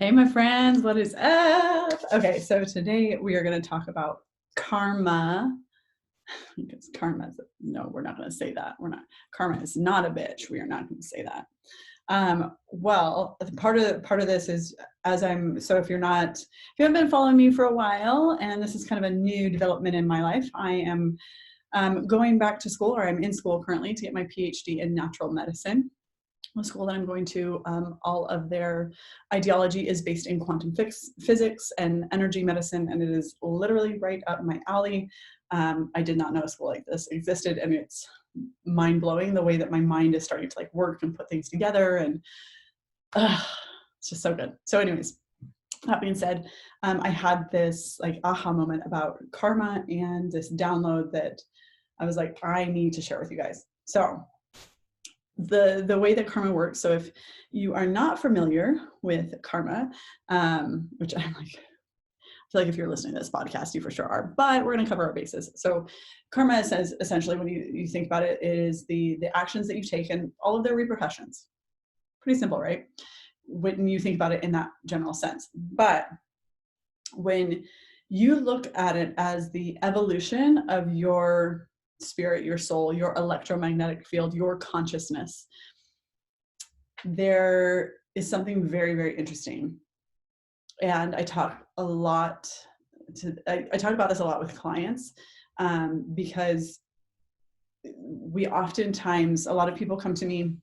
Hey, my friends, what is up? Okay, so today we are going to talk about karma. Because no, we're not going to say that. Karma is not a bitch. We are not going to say that. Well, part of this is if you haven't been following me for a while, and this is kind of a new development in my life, I am going back to school, or I'm in school currently to get my PhD in natural medicine. The school that I'm going to, all of their ideology is based in quantum physics and energy medicine, and it is literally right up my alley. I did not know a school like this existed, and it's mind-blowing the way that my mind is starting to work and put things together, and it's just so good. So anyways, that being said, I had this aha moment about karma and this download that I was like, I need to share with you guys. So the way that karma works. So if you are not familiar with karma, which I feel like if you're listening to this podcast, you for sure are, but we're going to cover our bases. So karma says essentially, when you think about it, is the actions that you take and all of their repercussions. Pretty simple, right? When you think about it in that general sense. But when you look at it as the evolution of your spirit, your soul, your electromagnetic field, your consciousness, there is something very, very interesting. And I talk about this a lot with clients, because a lot of people come to me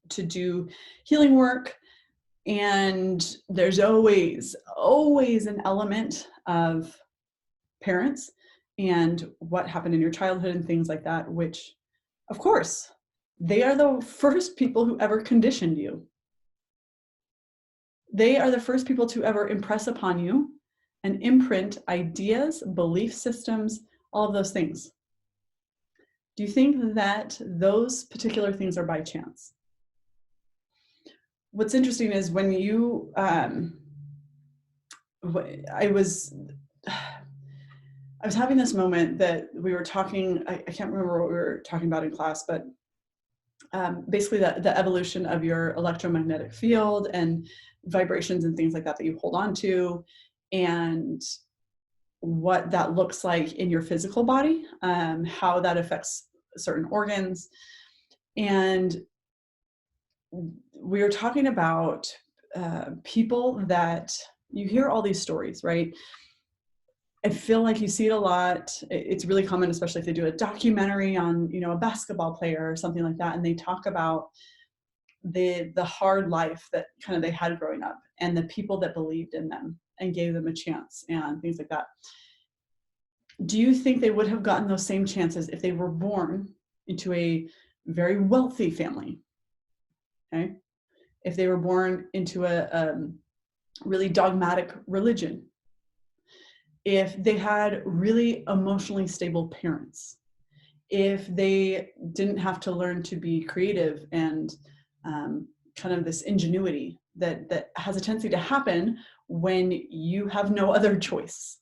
to do healing work, and there's always an element of parents and what happened in your childhood and things like that, which, of course, they are the first people who ever conditioned you. They are the first people to ever impress upon you and imprint ideas, belief systems, all of those things. Do you think that those particular things are by chance? What's interesting is when you, I was having this moment that we were talking, I can't remember what we were talking about in class, but basically the evolution of your electromagnetic field and vibrations and things like that you hold on to, and what that looks like in your physical body, how that affects certain organs. And we were talking about people that you hear all these stories, right? I feel like you see it a lot. It's really common, especially if they do a documentary on, a basketball player or something like that, and they talk about the hard life that kind of they had growing up and the people that believed in them and gave them a chance and things like that. Do you think they would have gotten those same chances if they were born into a very wealthy family? Okay. If they were born into a really dogmatic religion, if they had really emotionally stable parents, if they didn't have to learn to be creative and kind of this ingenuity that has a tendency to happen when you have no other choice.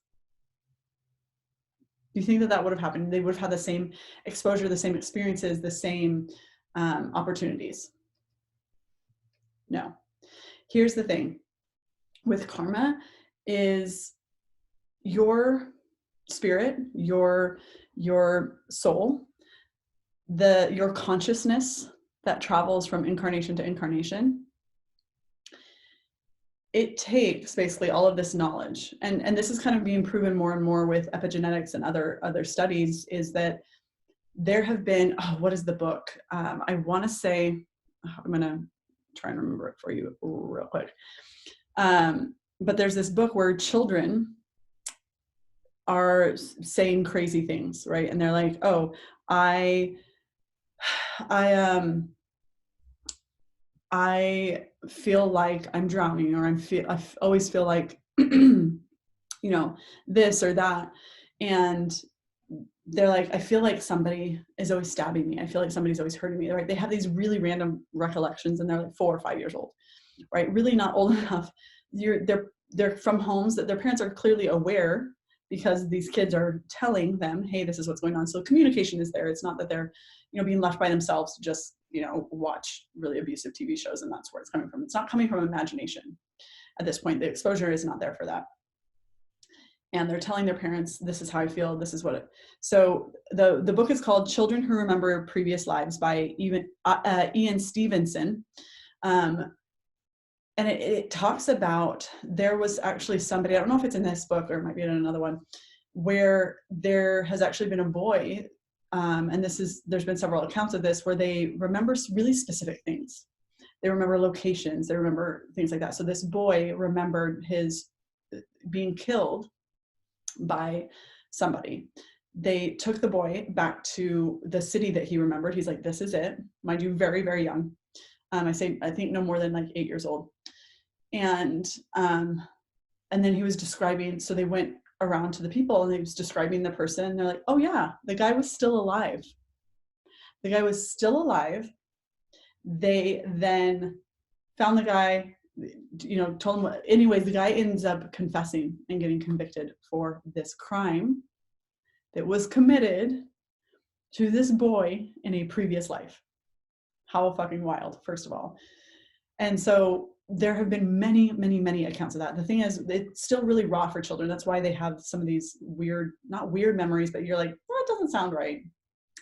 Do you think that would have happened? They would have had the same exposure, the same experiences, the same opportunities? No. Here's the thing with karma is your spirit, your soul, your consciousness that travels from incarnation to incarnation. It takes basically all of this knowledge, and this is kind of being proven more and more with epigenetics and other studies, is that there have been, what is the book? I want to say, I'm going to try and remember it for you real quick. But there's this book where children are saying crazy things, right? And they're like, oh, I feel like I'm drowning, or I always feel like, this or that. And they're like, I feel like somebody is always stabbing me. I feel like somebody's always hurting me, right? They have these really random recollections, and they're like 4 or 5 years old, right? Really not old enough. They're from homes that their parents are clearly aware, because these kids are telling them, hey, this is what's going on. So communication is there. It's not that they're, being left by themselves to just, watch really abusive TV shows and that's where it's coming from. It's not coming from imagination. At this point, the exposure is not there for that. And they're telling their parents, this is how I feel, this is what it. So the book is called Children Who Remember Previous Lives by Ian Stevenson. And it talks about, there was actually somebody, I don't know if it's in this book or it might be in another one, where there has actually been a boy, and there's been several accounts of this, where they remember really specific things. They remember locations, they remember things like that. So this boy remembered his being killed by somebody. They took the boy back to the city that he remembered. He's like, this is it. Mind you, very, very young. I think no more than like 8 years old. And then he was describing, so they went around to the people and he was describing the person. And they're like, oh yeah, the guy was still alive. The guy was still alive. They then found the guy, told him, anyways, the guy ends up confessing and getting convicted for this crime that was committed to this boy in a previous life. How fucking wild, first of all. And so there have been many, many, many accounts of that. The thing is, it's still really raw for children. That's why they have some of these not weird memories, but you're like, well, it doesn't sound right.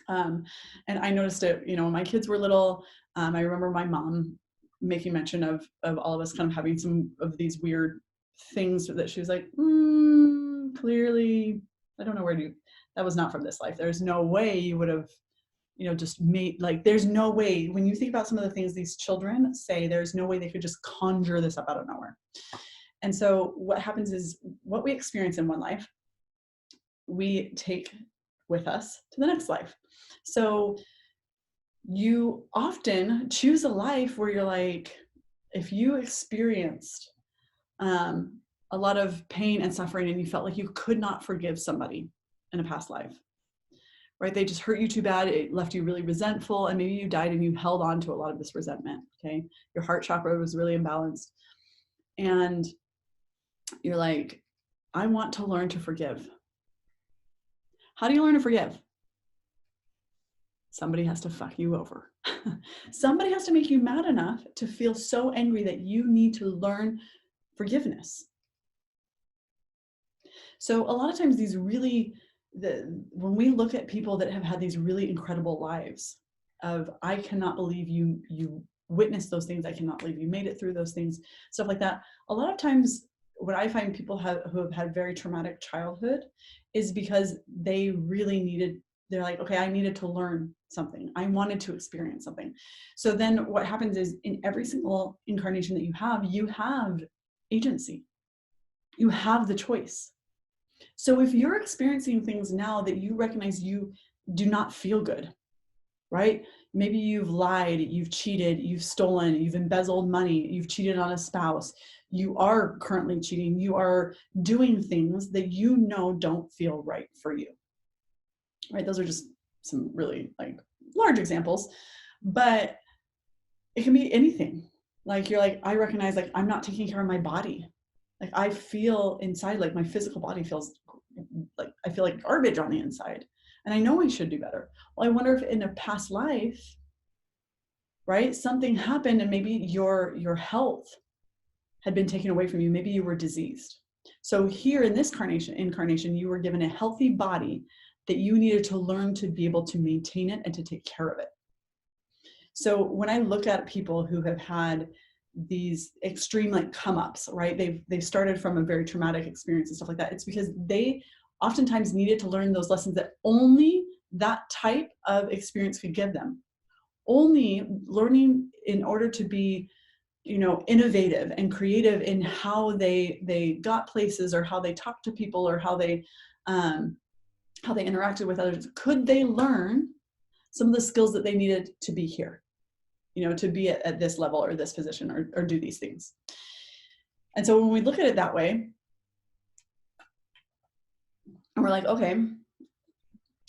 And I noticed it, when my kids were little. I remember my mom making mention of all of us kind of having some of these weird things that she was like, clearly, I don't know that was not from this life. There's no way you would have, just made, like, there's no way, when you think about some of the things these children say, there's no way they could just conjure this up out of nowhere. And so what happens is, what we experience in one life, we take with us to the next life. So you often choose a life where you're like, if you experienced a lot of pain and suffering and you felt like you could not forgive somebody in a past life, right? They just hurt you too bad. It left you really resentful, and maybe you died and you held on to a lot of this resentment, okay? Your heart chakra was really imbalanced. And you're like, I want to learn to forgive. How do you learn to forgive? Somebody has to fuck you over. Somebody has to make you mad enough to feel so angry that you need to learn forgiveness. So a lot of times when we look at people that have had these really incredible lives of, I cannot believe you witnessed those things, I cannot believe you made it through those things, stuff like that. A lot of times what I find people who have had very traumatic childhood is because they really they're like, okay, I needed to learn something. I wanted to experience something. So then what happens is, in every single incarnation that you have agency. You have the choice. So if you're experiencing things now that you recognize you do not feel good, right? Maybe you've lied, you've cheated, you've stolen, you've embezzled money, you've cheated on a spouse, you are currently cheating, you are doing things that don't feel right for you. Right? Those are just some really large examples, but it can be anything. Like, you're like, I recognize, I'm not taking care of my body. Like, I feel inside, my physical body feels I feel like garbage on the inside, and I know I should do better. Well, I wonder if in a past life, right, something happened and maybe your health had been taken away from you. Maybe you were diseased. So here in this incarnation, you were given a healthy body that you needed to learn to be able to maintain it and to take care of it. So when I look at people who have had these extreme come-ups, right? They've started from a very traumatic experience and stuff like that. It's because they oftentimes needed to learn those lessons that only that type of experience could give them. Only learning in order to be, innovative and creative in how they got places, or how they talked to people, or how they interacted with others, could they learn some of the skills that they needed to be here, to be at this level or this position, or do these things. And so when we look at it that way, and we're like, okay,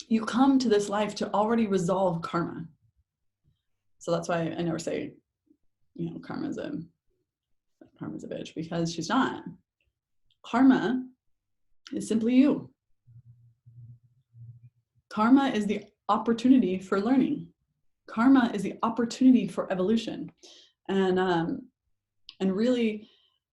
you come to this life to already resolve karma. So that's why I never say, karma's a bitch, because she's not. Karma is simply you. Karma is the opportunity for learning. Karma is the opportunity for evolution. And really,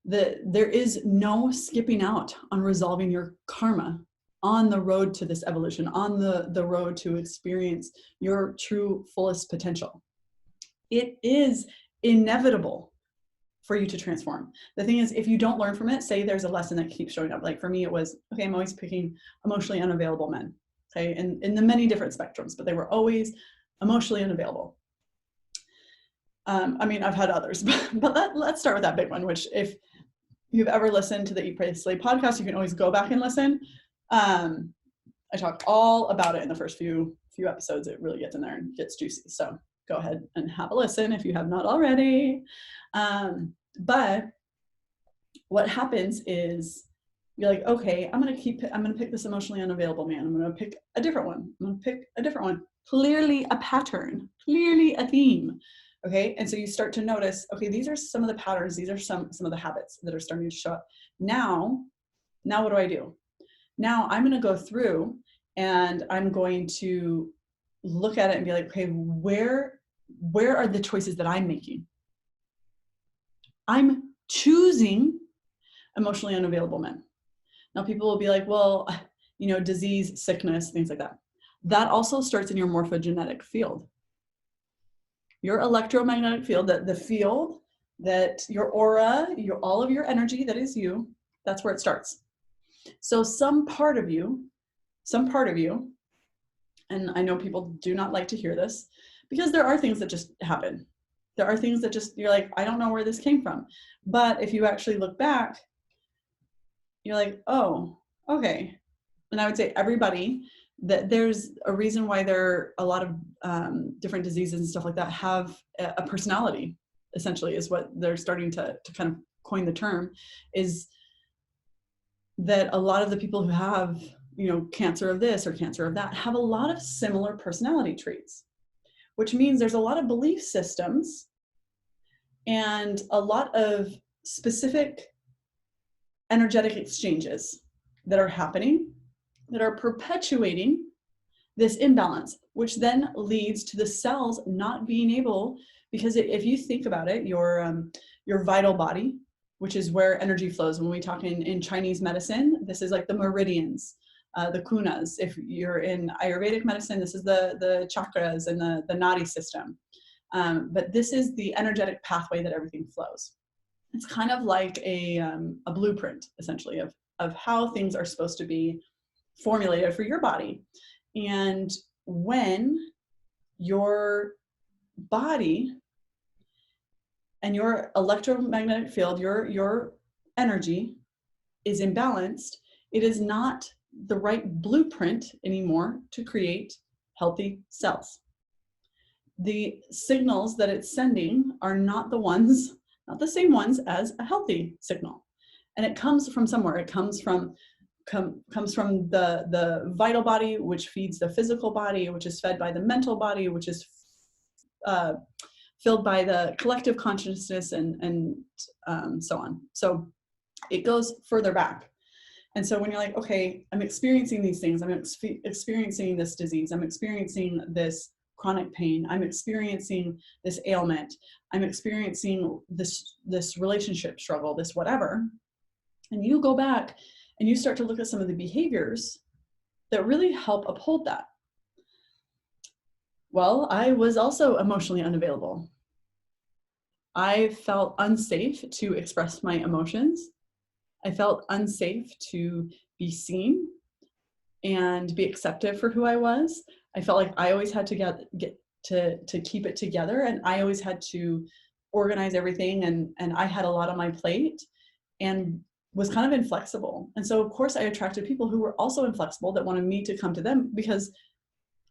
There is no skipping out on resolving your karma on the road to this evolution, on the road to experience your true fullest potential. It is inevitable for you to transform. The thing is, if you don't learn from it, say there's a lesson that keeps showing up. Like for me, it was, okay, I'm always picking emotionally unavailable men, okay, in the many different spectrums, but they were always emotionally unavailable. I mean, I've had others, but let's start with that big one, which if you've ever listened to the Eat, Pray, Slay podcast, you can always go back and listen. I talk all about it in the first few episodes. It really gets in there and gets juicy. So go ahead and have a listen if you have not already. But what happens is you're like, okay, I'm going to pick this emotionally unavailable man. I'm going to pick a different one. I'm going to pick a different one. Clearly a pattern, clearly a theme. Okay. And so you start to notice, okay, these are some of the patterns. These are some of the habits that are starting to show up. Now what do? Now I'm going to go through and I'm going to look at it and be like, okay, where are the choices that I'm making? I'm choosing emotionally unavailable men. Now people will be like, well, disease, sickness, things like that. That also starts in your morphogenetic field. Your electromagnetic field, the field that your aura, all of your energy that is you, that's where it starts. So some part of you, and I know people do not like to hear this because there are things that just happen. There are things that just, you're like, I don't know where this came from. But if you actually look back, you're like, oh, okay. And I would say everybody, that there's a reason why there are a lot of different diseases and stuff like that have a personality, essentially, is what they're starting to kind of coin the term, is that a lot of the people who have, cancer of this or cancer of that have a lot of similar personality traits, which means there's a lot of belief systems and a lot of specific energetic exchanges that are happening, that are perpetuating this imbalance, which then leads to the cells not being able, because if you think about it, your vital body, which is where energy flows. When we talk in Chinese medicine, this is like the meridians, the kunas. If you're in Ayurvedic medicine, this is the chakras and the nadi system. But this is the energetic pathway that everything flows. It's kind of like a blueprint, essentially, of how things are supposed to be formulated for your body. And when your body and your electromagnetic field, your energy is imbalanced, it is not the right blueprint anymore to create healthy cells. The signals that it's sending are not the same ones as a healthy signal. And it comes from somewhere. It comes from the vital body, which feeds the physical body, which is fed by the mental body, which is filled by the collective consciousness, and so on. So it goes further back. And so when you're like, okay, I'm experiencing these things, I'm experiencing this disease, I'm experiencing this chronic pain, I'm experiencing this ailment, I'm experiencing this relationship struggle, this whatever, and you go back and you start to look at some of the behaviors that really help uphold that. Well, I was also emotionally unavailable. I felt unsafe to express my emotions. I felt unsafe to be seen and be accepted for who I was. I felt like I always had to get to keep it together, and I always had to organize everything, and I had a lot on my plate and was kind of inflexible. And so of course I attracted people who were also inflexible, that wanted me to come to them, because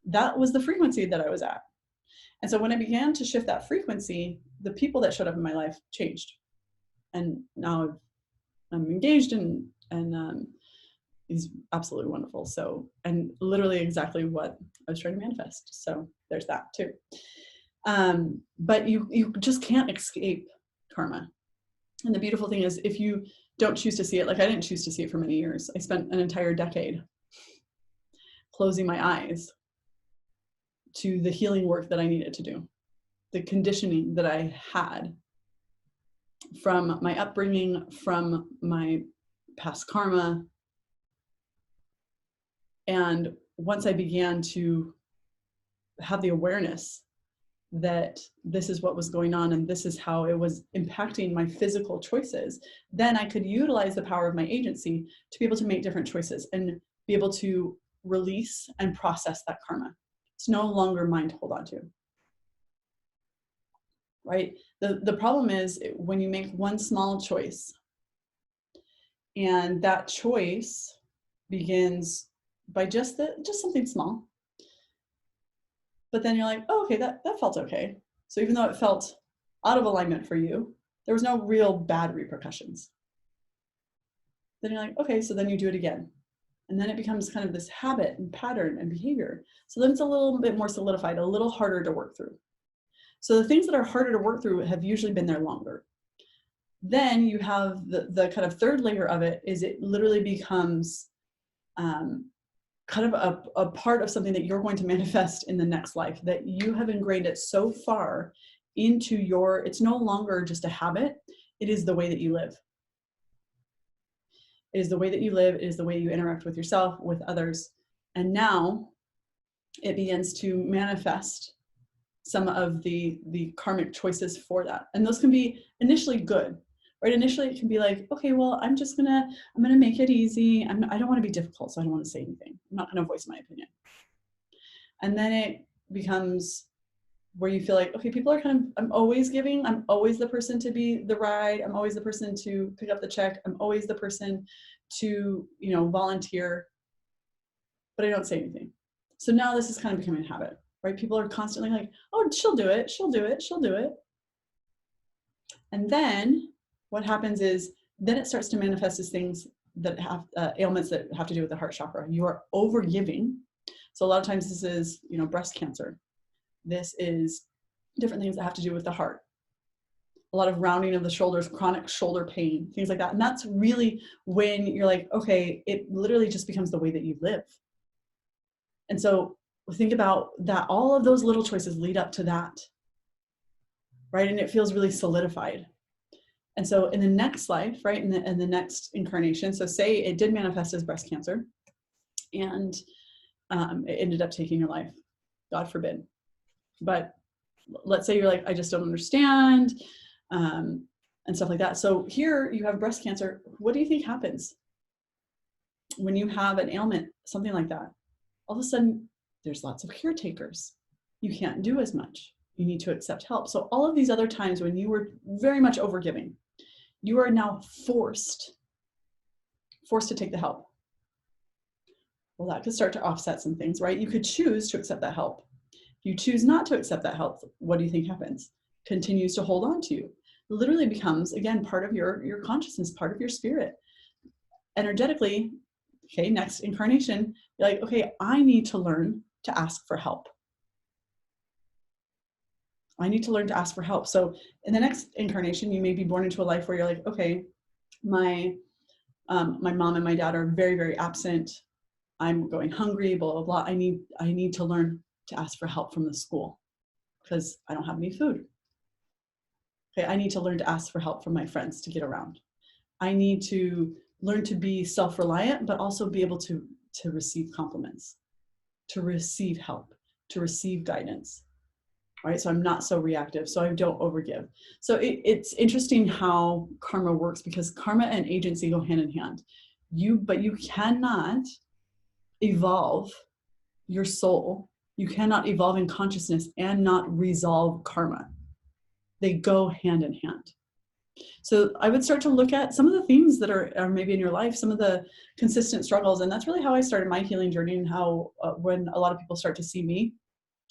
that was the frequency that I was at. And so when I began to shift that frequency, the people that showed up in my life changed. And now I'm engaged, and he's absolutely wonderful. So, and literally exactly what I was trying to manifest. So there's that too. But you just can't escape karma. And the beautiful thing is, if you don't choose to see it, like I didn't choose to see it for many years. I spent an entire decade closing my eyes to the healing work that I needed to do, the conditioning that I had from my upbringing, from my past karma. And once I began to have the awareness that this is what was going on and this is how it was impacting my physical choices, then I could utilize the power of my agency to be able to make different choices and be able to release and process that karma. It's no longer mine to hold on to. Right? The problem is when you make one small choice and that choice begins by just something small, but then you're like, oh, okay, that felt okay. So even though it felt out of alignment for you, there was no real bad repercussions. Then you're like, okay, so then you do it again. And then it becomes kind of this habit and pattern and behavior. So then it's a little bit more solidified, a little harder to work through. So the things that are harder to work through have usually been there longer. Then you have the kind of third layer of it is it literally becomes kind of a part of something that you're going to manifest in the next life, that you have ingrained it so far into it's no longer just a habit, it is the way that you live. It is the way that you live, it is the way you interact with yourself, with others. And now it begins to manifest some of the karmic choices for that. And those can be initially good, right? Initially it can be like, okay, well, I'm gonna make it easy. I don't want to be difficult, so I don't want to say anything. I'm not going to voice my opinion. And then it becomes where you feel like, okay, people are I'm always giving. I'm always the person to be the ride. I'm always the person to pick up the check. I'm always the person to, volunteer, but I don't say anything. So now this is kind of becoming a habit, right? People are constantly like, oh, she'll do it. She'll do it. She'll do it. And then what happens is then it starts to manifest as things that have ailments that have to do with the heart chakra. You are over giving. So a lot of times this is, breast cancer. This is different things that have to do with the heart. A lot of rounding of the shoulders, chronic shoulder pain, things like that. And that's really when you're like, okay, it literally just becomes the way that you live. And so think about that. All of those little choices lead up to that, right? And it feels really solidified. And so in the next life, right, in the next incarnation, so say it did manifest as breast cancer and it ended up taking your life, God forbid. But let's say you're like, I just don't understand, and stuff like that. So here you have breast cancer. What do you think happens when you have an ailment, something like that? All of a sudden, there's lots of caretakers. You can't do as much. You need to accept help. So all of these other times when you were very much overgiving, you are now forced to take the help. Well, that could start to offset some things, right? You could choose to accept that help. If you choose not to accept that help, what do you think happens? Continues to hold on to you. It literally becomes, again, part of your consciousness, part of your spirit. Energetically, okay, next incarnation, you're like, okay, I need to learn to ask for help. I need to learn to ask for help. So in the next incarnation, you may be born into a life where you're like, okay, my mom and my dad are very, very absent. I'm going hungry, blah, blah, blah. I need to learn to ask for help from the school because I don't have any food. Okay, I need to learn to ask for help from my friends to get around. I need to learn to be self-reliant, but also be able to receive compliments, to receive help, to receive guidance. Right, so I'm not so reactive, so I don't overgive. So it's interesting how karma works because karma and agency go hand in hand. But you cannot evolve your soul. You cannot evolve in consciousness and not resolve karma. They go hand in hand. So I would start to look at some of the themes that are maybe in your life, some of the consistent struggles, and that's really how I started my healing journey and how when a lot of people start to see me,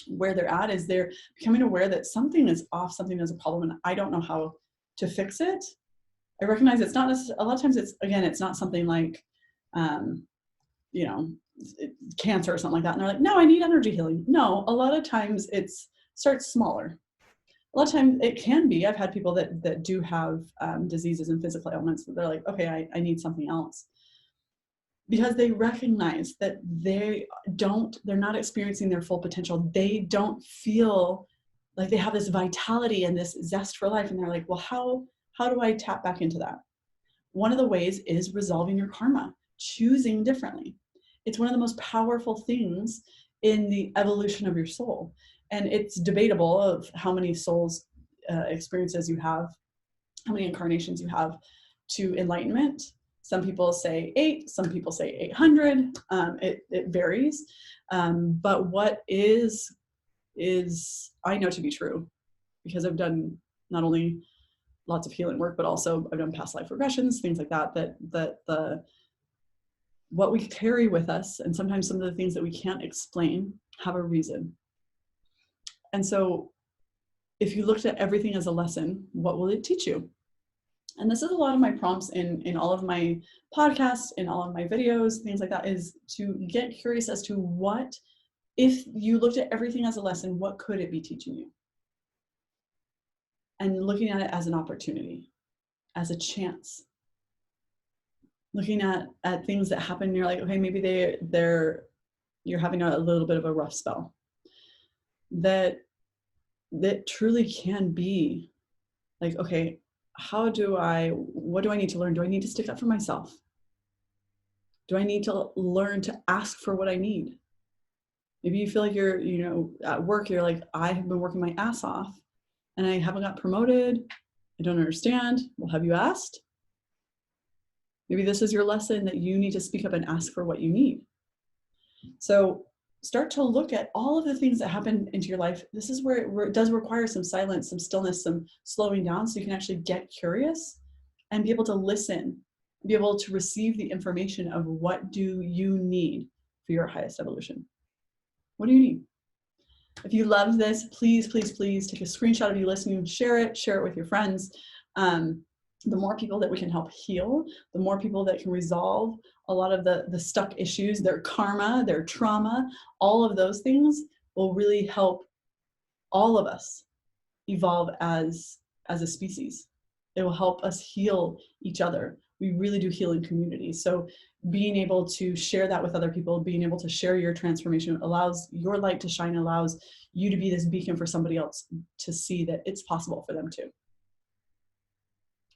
where they're at is they're becoming aware that something is off, something is a problem, and I don't know how to fix it. I recognize it's not a lot of times it's not something like, cancer or something like that. And they're like, no, I need energy healing. No, a lot of times it starts smaller. A lot of times it can be, I've had people that do have diseases and physical ailments that they're like, okay, I need something else. Because they recognize that they're not experiencing their full potential. They don't feel like they have this vitality and this zest for life. And they're like, well, how How do I tap back into that? One of the ways is resolving your karma, choosing differently. It's one of the most powerful things in the evolution of your soul. And it's debatable of how many souls experiences you have, how many incarnations you have to enlightenment. Some people say 8, some people say 800. It varies. But what is I know to be true, because I've done not only lots of healing work, but also I've done past life regressions, things like that, that what we carry with us, and sometimes some of the things that we can't explain, have a reason. And so if you looked at everything as a lesson, what will it teach you? And this is a lot of my prompts in all of my podcasts, in all of my videos, things like that, is to get curious as to what, if you looked at everything as a lesson, what could it be teaching you? And looking at it as an opportunity, as a chance. Looking at things that happen, you're like, okay, maybe you're having a little bit of a rough spell. That truly can be like, okay, what do I need to learn? Do I need to stick up for myself? Do I need to learn to ask for what I need? Maybe you feel like you're, at work, you're like, I have been working my ass off and I haven't got promoted. I don't understand. Well, have you asked? Maybe this is your lesson, that you need to speak up and ask for what you need. So start to look at all of the things that happen into your life. This is where it does require some silence, some stillness, some slowing down, so you can actually get curious and be able to listen, be able to receive the information of what do you need for your highest evolution. What do you need? If you love this, please, please, please take a screenshot of you listening, share it with your friends. The more people that we can help heal, the more people that can resolve a lot of the stuck issues, their karma, their trauma, all of those things will really help all of us evolve as a species. It will help us heal each other. We really do heal in community. So being able to share that with other people, being able to share your transformation allows your light to shine, allows you to be this beacon for somebody else to see that it's possible for them too.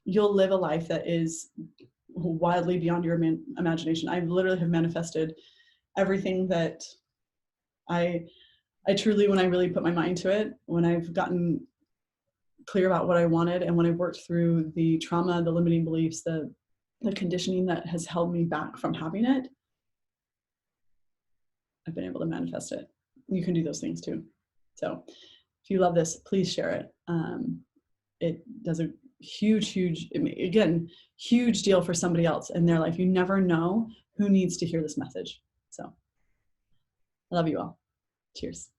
You'll live a life that is wildly beyond your imagination. I literally have manifested everything that I truly, when I really put my mind to it, when I've gotten clear about what I wanted, and when I've worked through the trauma, the limiting beliefs, the conditioning that has held me back from having it, I've been able to manifest it. You can do those things too. So if you love this, please share it. It does a huge deal for somebody else in their life. You never know who needs to hear this message. So I love you all. Cheers.